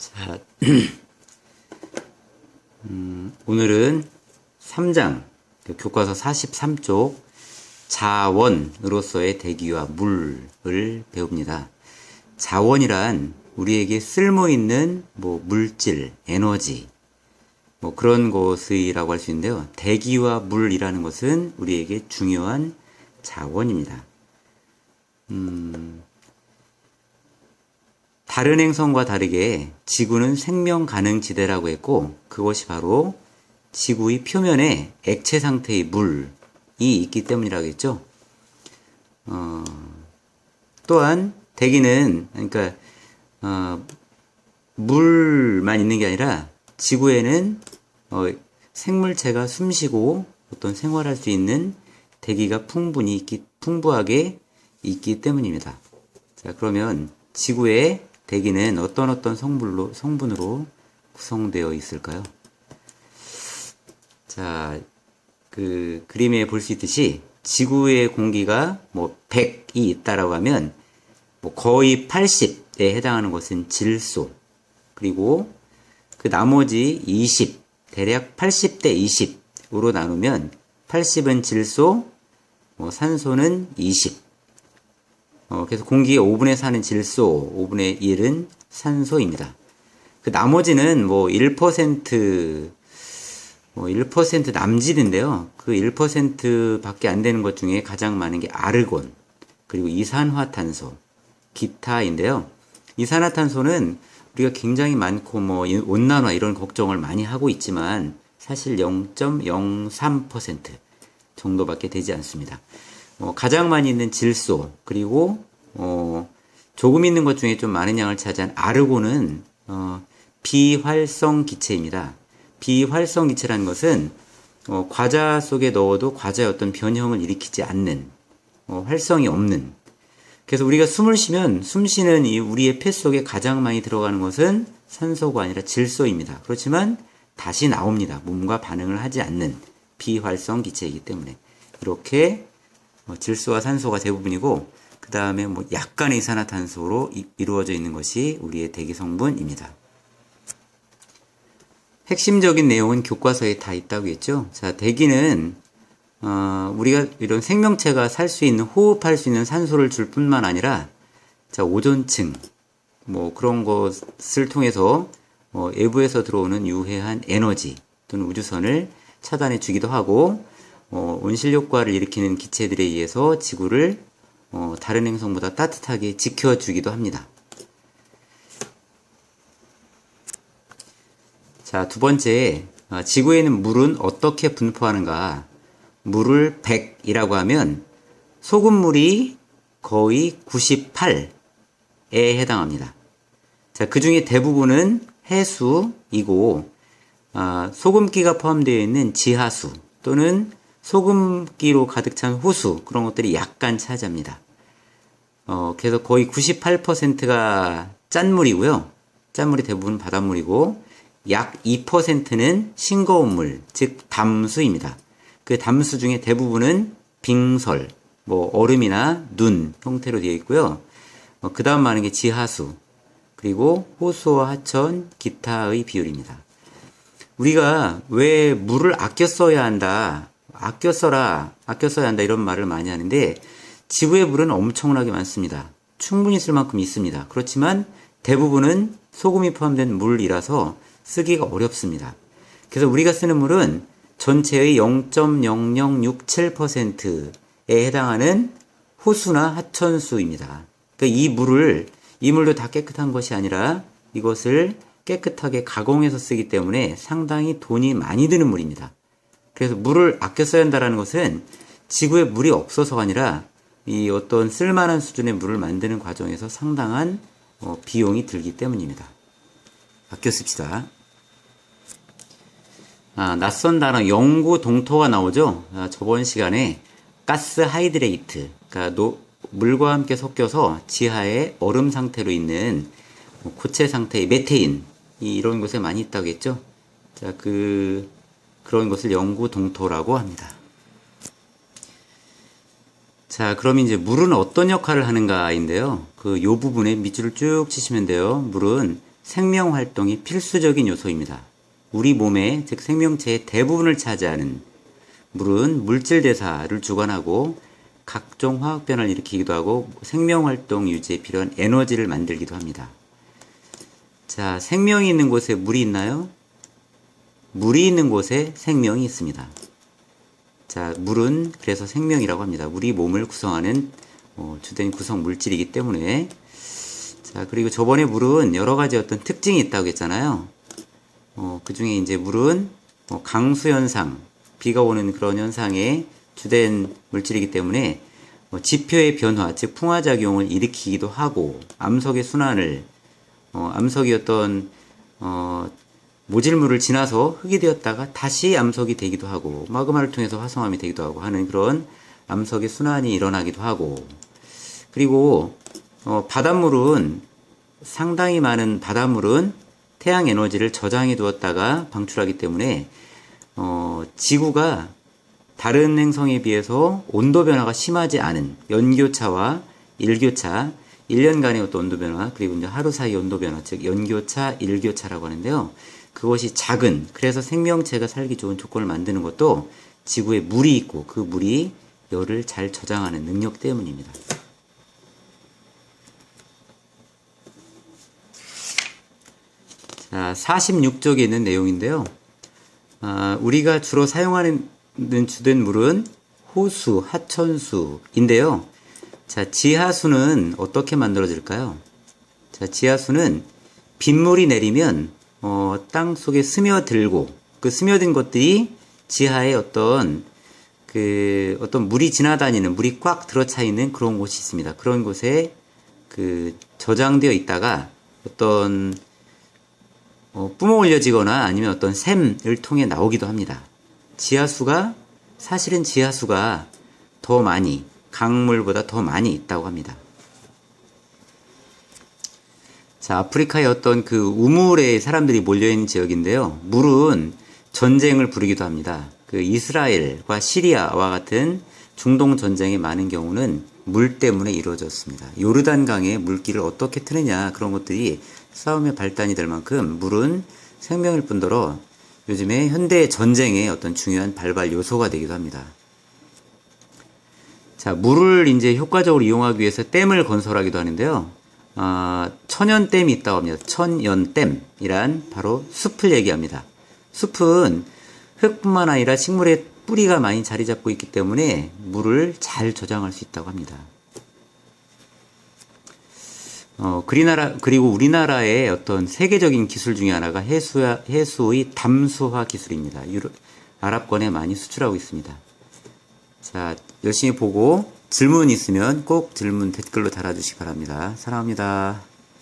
자, 오늘은 3장, 교과서 43쪽 자원으로서의 대기와 물을 배웁니다. 자원이란 우리에게 쓸모있는 물질, 에너지, 그런 것이라고 할 수 있는데요. 대기와 물이라는 것은 우리에게 중요한 자원입니다. 다른 행성과 다르게 지구는 생명 가능 지대라고 했고, 그것이 바로 지구의 표면에 액체 상태의 물이 있기 때문이라고 했죠. 또한 대기는 물만 있는 게 아니라 지구에는 생물체가 숨쉬고 어떤 생활할 수 있는 대기가 풍부하게 있기 때문입니다. 자, 그러면 지구의 대기는 어떤 성분으로 구성되어 있을까요? 자, 그림에 볼 수 있듯이 지구의 공기가 100이 있다라고 하면 거의 80에 해당하는 것은 질소, 그리고 그 나머지 20, 대략 80대 20으로 나누면 80은 질소, 산소는 20. 그래서 공기의 5분의 4는 질소, 5분의 1은 산소입니다. 그 나머지는 1% 남짓인데요. 그 1% 밖에 안 되는 것 중에 가장 많은 게 아르곤, 그리고 이산화탄소, 기타인데요. 이산화탄소는 우리가 굉장히 많고 온난화 이런 걱정을 많이 하고 있지만 사실 0.03% 정도밖에 되지 않습니다. 가장 많이 있는 질소, 그리고 조금 있는 것 중에 좀 많은 양을 차지한 아르곤은 비활성 기체입니다. 비활성 기체라는 것은 과자 속에 넣어도 과자의 어떤 변형을 일으키지 않는, 활성이 없는. 그래서 우리가 숨을 쉬면 숨 쉬는 우리의 폐 속에 가장 많이 들어가는 것은 산소가 아니라 질소입니다. 그렇지만 다시 나옵니다. 몸과 반응을 하지 않는 비활성 기체이기 때문에. 이렇게 질소와 산소가 대부분이고, 그 다음에 약간의 이산화탄소로 이루어져 있는 것이 우리의 대기 성분입니다. 핵심적인 내용은 교과서에 다 있다고 했죠. 자, 대기는 우리가 이런 생명체가 살 수 있는, 호흡할 수 있는 산소를 줄 뿐만 아니라, 자, 오존층, 그런 것을 통해서 외부에서 들어오는 유해한 에너지 또는 우주선을 차단해 주기도 하고, 온실 효과를 일으키는 기체들에 의해서 지구를 다른 행성보다 따뜻하게 지켜주기도 합니다. 자, 두 번째, 지구에는 물은 어떻게 분포하는가? 물을 100이라고 하면 소금물이 거의 98에 해당합니다. 자, 그 중에 대부분은 해수이고, 소금기가 포함되어 있는 지하수 또는 소금기로 가득 찬 호수, 그런 것들이 약간 차지합니다. 그래서 거의 98%가 짠물이고요. 짠물이 대부분 바닷물이고, 약 2%는 싱거운 물, 즉 담수입니다. 그 담수 중에 대부분은 빙설, 얼음이나 눈 형태로 되어 있고요. 그 다음 많은 게 지하수, 그리고 호수와 하천, 기타의 비율입니다. 우리가 왜 물을 아껴 써야 한다, 아껴 써야 한다 이런 말을 많이 하는데, 지구의 물은 엄청나게 많습니다. 충분히 쓸 만큼 있습니다. 그렇지만 대부분은 소금이 포함된 물이라서 쓰기가 어렵습니다. 그래서 우리가 쓰는 물은 전체의 0.0067%에 해당하는 호수나 하천수입니다. 그러니까 이 물도 다 깨끗한 것이 아니라 이것을 깨끗하게 가공해서 쓰기 때문에 상당히 돈이 많이 드는 물입니다. 그래서 물을 아껴 써야 한다는 것은 지구에 물이 없어서가 아니라 이 어떤 쓸만한 수준의 물을 만드는 과정에서 상당한 비용이 들기 때문입니다. 아껴 씁시다. 낯선 단어 영구 동토가 나오죠. 저번 시간에 가스 하이드레이트, 그러니까 물과 함께 섞여서 지하에 얼음 상태로 있는 고체 상태의 메테인, 이런 곳에 많이 있다고 했죠. 자, 그런 것을 영구 동토라고 합니다. 자, 그럼 이제 물은 어떤 역할을 하는가인데요. 요 부분에 밑줄을 쭉 치시면 돼요. 물은 생명 활동이 필수적인 요소입니다. 우리 몸의, 즉 생명체의 대부분을 차지하는 물은 물질 대사를 주관하고 각종 화학 변화를 일으키기도 하고 생명 활동 유지에 필요한 에너지를 만들기도 합니다. 자, 생명이 있는 곳에 물이 있나요? 물이 있는 곳에 생명이 있습니다. 자, 물은 그래서 생명이라고 합니다. 우리 몸을 구성하는 주된 구성 물질이기 때문에. 자, 그리고 저번에 물은 여러 가지 어떤 특징이 있다고 했잖아요. 그 중에 이제 물은 강수 현상, 비가 오는 그런 현상의 주된 물질이기 때문에 지표의 변화, 즉 풍화작용을 일으키기도 하고, 암석의 순환을, 암석이 어떤 모질물을 지나서 흙이 되었다가 다시 암석이 되기도 하고, 마그마를 통해서 화성암이 되기도 하고 하는 그런 암석의 순환이 일어나기도 하고, 그리고 바닷물은, 상당히 많은 바닷물은 태양 에너지를 저장해 두었다가 방출하기 때문에 지구가 다른 행성에 비해서 온도 변화가 심하지 않은 연교차와 일교차, 1년간의 어떤 온도 변화, 그리고 이제 하루 사이 온도 변화, 즉 연교차, 일교차라고 하는데요. 그것이 작은, 그래서 생명체가 살기 좋은 조건을 만드는 것도 지구에 물이 있고 그 물이 열을 잘 저장하는 능력 때문입니다. 자, 46쪽에 있는 내용인데요. 우리가 주로 사용하는 주된 물은 호수, 하천수인데요. 자, 지하수는 어떻게 만들어질까요? 자, 지하수는 빗물이 내리면 땅 속에 스며들고, 그 스며든 것들이 지하에 어떤 물이 지나다니는, 물이 꽉 들어차 있는 그런 곳이 있습니다. 그런 곳에 저장되어 있다가 어떤 뿜어 올려지거나 아니면 어떤 샘을 통해 나오기도 합니다. 사실은 지하수가 더 많이, 강물보다 더 많이 있다고 합니다. 자, 아프리카의 어떤 우물에 사람들이 몰려있는 지역인데요. 물은 전쟁을 부르기도 합니다. 이스라엘과 시리아와 같은 중동 전쟁의 많은 경우는 물 때문에 이루어졌습니다. 요르단강의 물길을 어떻게 트느냐, 그런 것들이 싸움의 발단이 될 만큼 물은 생명일 뿐더러 요즘에 현대 전쟁의 어떤 중요한 발발 요소가 되기도 합니다. 자, 물을 이제 효과적으로 이용하기 위해서 댐을 건설하기도 하는데요. 천연댐이 있다고 합니다. 천연댐이란 바로 숲을 얘기합니다. 숲은 흙뿐만 아니라 식물의 뿌리가 많이 자리 잡고 있기 때문에 물을 잘 저장할 수 있다고 합니다. 그리고 우리나라의 어떤 세계적인 기술 중에 하나가 해수의 담수화 기술입니다. 아랍권에 많이 수출하고 있습니다. 자, 열심히 보고 질문 있으면 꼭 질문 댓글로 달아주시기 바랍니다. 사랑합니다.